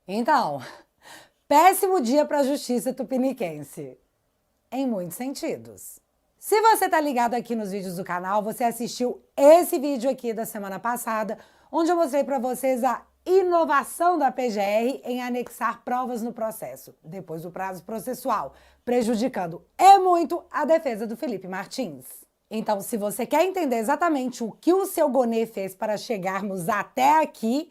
Então, péssimo dia para a justiça tupiniquense. Em muitos sentidos. Se você tá ligado aqui nos vídeos do canal, você assistiu esse vídeo aqui da semana passada, onde eu mostrei para vocês a inovação da PGR em anexar provas no processo, depois do prazo processual, prejudicando muito a defesa do Felipe Martins. Então, se você quer entender exatamente o que o seu Gonê fez para chegarmos até aqui,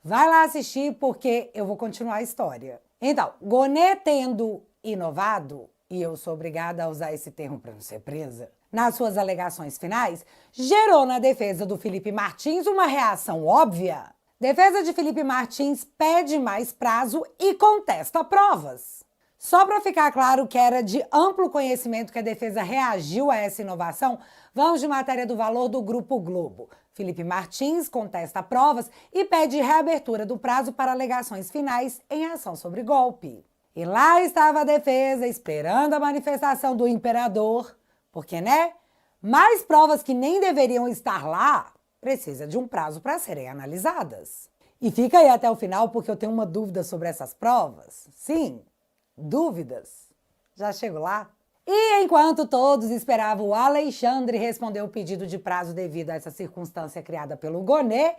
vai lá assistir porque eu vou continuar a história. Então, Gonê tendo inovado, e eu sou obrigada a usar esse termo para não ser presa, nas suas alegações finais, gerou na defesa do Felipe Martins uma reação óbvia. Defesa de Felipe Martins pede mais prazo e contesta provas. Só para ficar claro que era de amplo conhecimento que a defesa reagiu a essa inovação, vamos de matéria do Valor do Grupo Globo. Felipe Martins contesta provas e pede reabertura do prazo para alegações finais em ação sobre golpe. E lá estava a defesa esperando a manifestação do imperador, porque, né? Mais provas que nem deveriam estar lá precisa de um prazo para serem analisadas. E fica aí até o final porque eu tenho uma dúvida sobre essas provas. Sim, dúvidas. Já chego lá. E enquanto todos esperavam o Alexandre responder o pedido de prazo devido a essa circunstância criada pelo Gonê,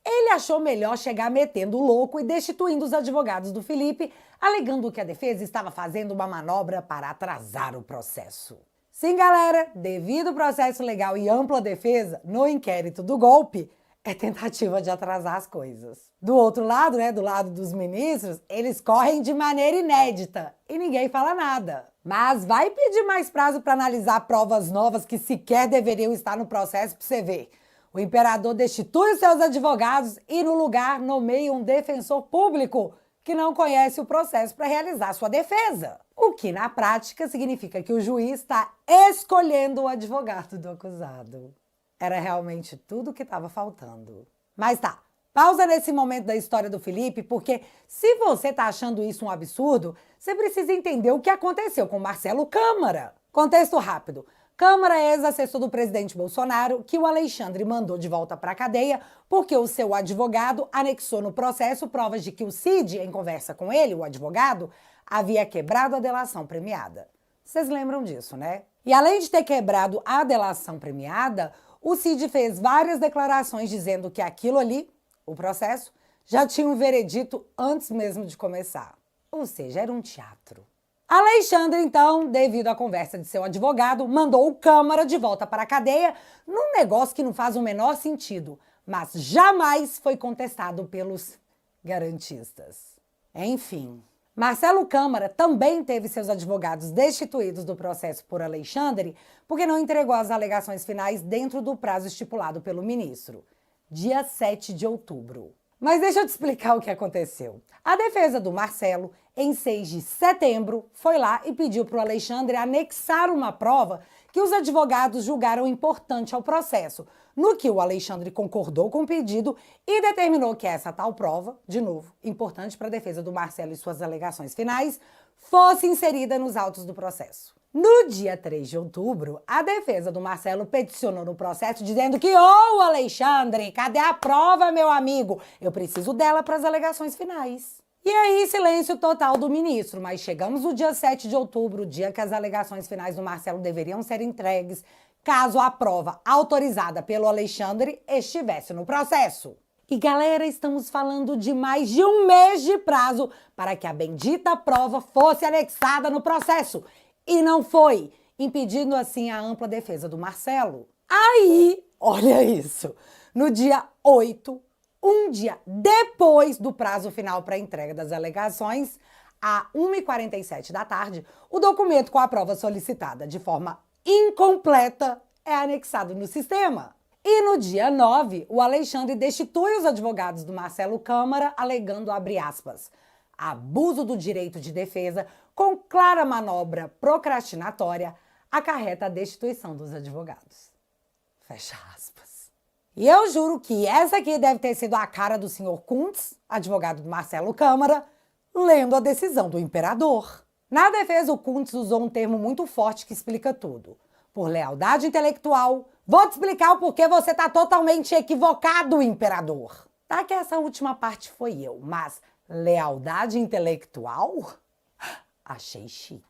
ele achou melhor chegar metendo o louco e destituindo os advogados do Felipe, alegando que a defesa estava fazendo uma manobra para atrasar o processo. Sim, galera, devido ao processo legal e ampla defesa no inquérito do golpe, é tentativa de atrasar as coisas. Do outro lado, do lado dos ministros, eles correm de maneira inédita e ninguém fala nada. Mas vai pedir mais prazo para analisar provas novas que sequer deveriam estar no processo para você ver. O imperador destitui os seus advogados e, no lugar, nomeia um defensor público que não conhece o processo para realizar sua defesa. O que, na prática, significa que o juiz está escolhendo o advogado do acusado. Era realmente tudo o que estava faltando. Mas tá, pausa nesse momento da história do Felipe, porque se você tá achando isso um absurdo, você precisa entender o que aconteceu com Marcelo Câmara. Contexto rápido. Câmara é ex-assessor do presidente Bolsonaro, que o Alexandre mandou de volta para a cadeia porque o seu advogado anexou no processo provas de que o Cid, em conversa com ele, o advogado, havia quebrado a delação premiada. Vocês lembram disso, né? E além de ter quebrado a delação premiada, o Cid fez várias declarações dizendo que aquilo ali, o processo, já tinha um veredito antes mesmo de começar. Ou seja, era um teatro. Alexandre, então, devido à conversa de seu advogado, mandou o Câmara de volta para a cadeia num negócio que não faz o menor sentido, mas jamais foi contestado pelos garantistas. Enfim, Marcelo Câmara também teve seus advogados destituídos do processo por Alexandre porque não entregou as alegações finais dentro do prazo estipulado pelo ministro, dia 7 de outubro. Mas deixa eu te explicar o que aconteceu. A defesa do Marcelo, em 6 de setembro, foi lá e pediu para o Alexandre anexar uma prova que os advogados julgaram importante ao processo, no que o Alexandre concordou com o pedido e determinou que essa tal prova, de novo, importante para a defesa do Marcelo e suas alegações finais, fosse inserida nos autos do processo. No dia 3 de outubro, a defesa do Marcelo peticionou no processo dizendo que, Alexandre, cadê a prova, meu amigo? Eu preciso dela para as alegações finais. E aí, silêncio total do ministro, mas chegamos no dia 7 de outubro, o dia que as alegações finais do Marcelo deveriam ser entregues, caso a prova autorizada pelo Alexandre estivesse no processo. E galera, estamos falando de mais de um mês de prazo para que a bendita prova fosse anexada no processo. E não foi, impedindo assim a ampla defesa do Marcelo. Aí, olha isso, no dia 8, um dia depois do prazo final para a entrega das alegações, às 1h47 da tarde, o documento com a prova solicitada de forma incompleta é anexado no sistema. E no dia 9, o Alexandre destitui os advogados do Marcelo Câmara, alegando, abre aspas, abuso do direito de defesa com clara manobra procrastinatória acarreta a destituição dos advogados. Fecha aspas. E eu juro que essa aqui deve ter sido a cara do senhor Kuntz, advogado do Marcelo Câmara, lendo a decisão do imperador. Na defesa, o Kuntz usou um termo muito forte que explica tudo. Por lealdade intelectual, vou te explicar o porquê você está totalmente equivocado, imperador. Tá que essa última parte foi eu, mas Lealdade intelectual? Achei chique.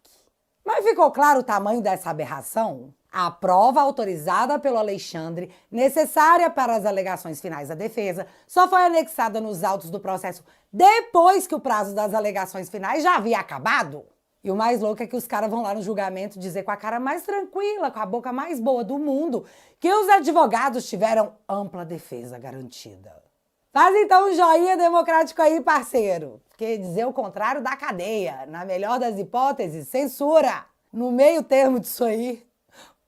Mas ficou claro o tamanho dessa aberração? A prova autorizada pelo Alexandre, necessária para as alegações finais da defesa, só foi anexada nos autos do processo depois que o prazo das alegações finais já havia acabado. E o mais louco é que os caras vão lá no julgamento dizer com a cara mais tranquila, com a boca mais boa do mundo, que os advogados tiveram ampla defesa garantida. Faz então um joinha democrático aí, parceiro. Porque dizer o contrário dá cadeia. Na melhor das hipóteses, censura. No meio termo disso aí,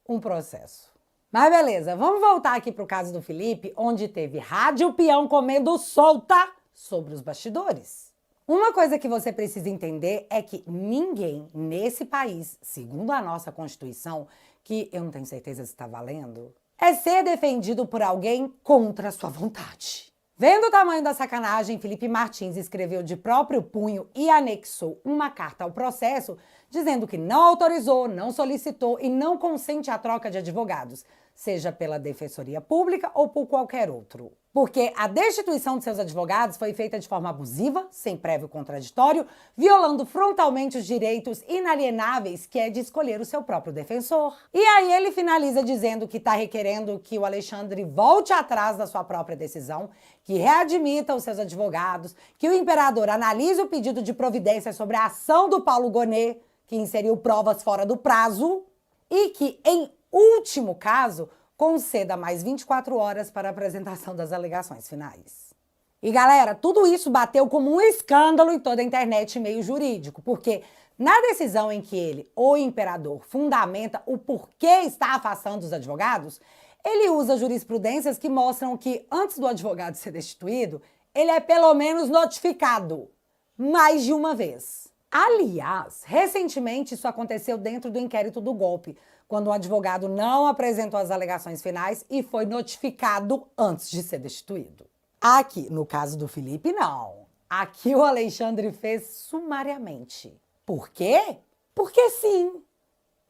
um processo. Mas beleza, vamos voltar aqui pro caso do Felipe, onde teve rádio peão comendo solta sobre os bastidores. Uma coisa que você precisa entender é que ninguém nesse país, segundo a nossa Constituição, que eu não tenho certeza se está valendo, é ser defendido por alguém contra a sua vontade. Vendo o tamanho da sacanagem, Felipe Martins escreveu de próprio punho e anexou uma carta ao processo, dizendo que não autorizou, não solicitou e não consente à troca de advogados, seja pela Defensoria Pública ou por qualquer outro. Porque a destituição de seus advogados foi feita de forma abusiva, sem prévio contraditório, violando frontalmente os direitos inalienáveis que é de escolher o seu próprio defensor. E aí ele finaliza dizendo que está requerendo que o Alexandre volte atrás da sua própria decisão, que readmita os seus advogados, que o imperador analise o pedido de providência sobre a ação do Paulo Gonet, que inseriu provas fora do prazo, e que, em último caso, conceda mais 24 horas para a apresentação das alegações finais. E galera, tudo isso bateu como um escândalo em toda a internet meio jurídico, porque na decisão em que ele, o imperador, fundamenta o porquê está afastando os advogados, ele usa jurisprudências que mostram que antes do advogado ser destituído, ele é pelo menos notificado mais de uma vez. Aliás, recentemente isso aconteceu dentro do inquérito do golpe, quando o advogado não apresentou as alegações finais e foi notificado antes de ser destituído. Aqui, no caso do Felipe, não. Aqui o Alexandre fez sumariamente. Por quê? Porque sim.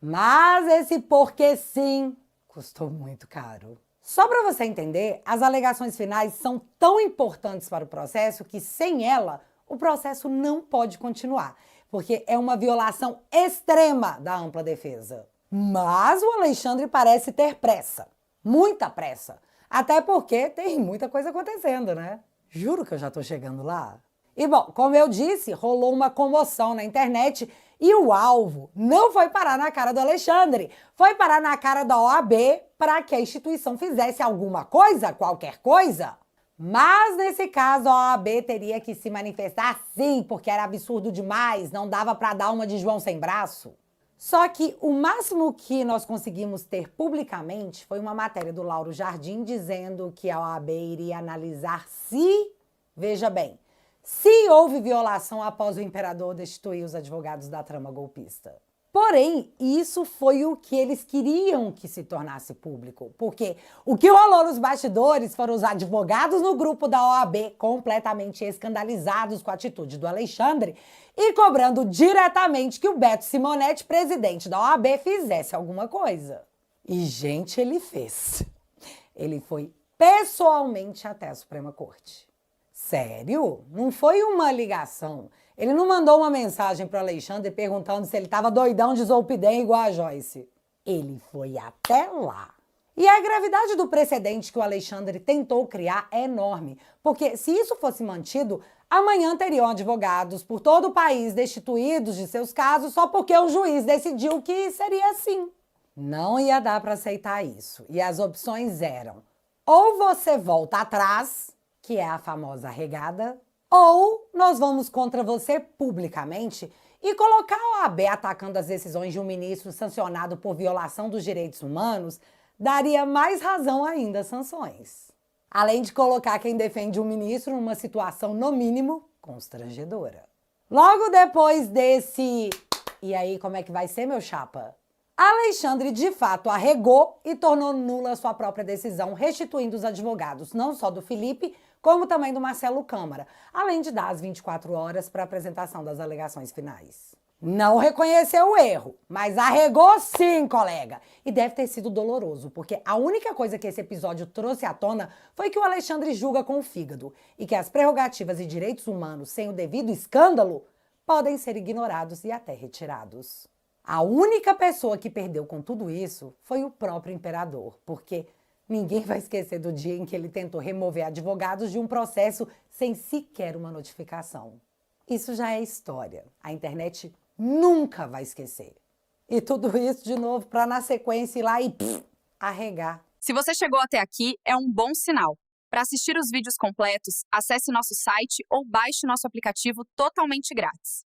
Mas esse porque sim custou muito caro. Só para você entender, as alegações finais são tão importantes para o processo que, sem ela, o processo não pode continuar, porque é uma violação extrema da ampla defesa. Mas o Alexandre parece ter pressa, muita pressa, até porque tem muita coisa acontecendo, né? Juro que eu já tô chegando lá. E bom, como eu disse, rolou uma comoção na internet e o alvo não foi parar na cara do Alexandre, foi parar na cara da OAB para que a instituição fizesse alguma coisa, qualquer coisa. Mas, nesse caso, a OAB teria que se manifestar sim, porque era absurdo demais, não dava para dar uma de João sem braço. Só que o máximo que nós conseguimos ter publicamente foi uma matéria do Lauro Jardim dizendo que a OAB iria analisar se, veja bem, se houve violação após o imperador destituir os advogados da trama golpista. Porém, isso foi o que eles queriam que se tornasse público, porque o que rolou nos bastidores foram os advogados no grupo da OAB completamente escandalizados com a atitude do Alexandre e cobrando diretamente que o Beto Simonetti, presidente da OAB, fizesse alguma coisa. E, gente, ele fez. Ele foi pessoalmente até a Suprema Corte. Sério? Não foi uma ligação. Ele não mandou uma mensagem para o Alexandre perguntando se ele estava doidão de Zolpidem igual a Joyce. Ele foi até lá. E a gravidade do precedente que o Alexandre tentou criar é enorme, porque se isso fosse mantido, amanhã teriam advogados por todo o país destituídos de seus casos só porque o juiz decidiu que seria assim. Não ia dar para aceitar isso. E as opções eram: ou você volta atrás, que é a famosa regada, ou nós vamos contra você publicamente e colocar a OAB atacando as decisões de um ministro sancionado por violação dos direitos humanos daria mais razão ainda às sanções. Além de colocar quem defende um ministro numa situação, no mínimo, constrangedora. Logo depois desse... E aí, como é que vai ser, meu chapa? Alexandre, de fato, arregou e tornou nula sua própria decisão, restituindo os advogados, não só do Felipe, como também do Marcelo Câmara, além de dar as 24 horas para a apresentação das alegações finais. Não reconheceu o erro, mas arregou sim, colega. E deve ter sido doloroso, porque a única coisa que esse episódio trouxe à tona foi que o Alexandre julga com o fígado e que as prerrogativas e direitos humanos, sem o devido escândalo, podem ser ignorados e até retirados. A única pessoa que perdeu com tudo isso foi o próprio imperador, porque ninguém vai esquecer do dia em que ele tentou remover advogados de um processo sem sequer uma notificação. Isso já é história. A internet nunca vai esquecer. E tudo isso de novo para na sequência ir lá e arregar. Se você chegou até aqui, é um bom sinal. Para assistir os vídeos completos, acesse nosso site ou baixe nosso aplicativo totalmente grátis.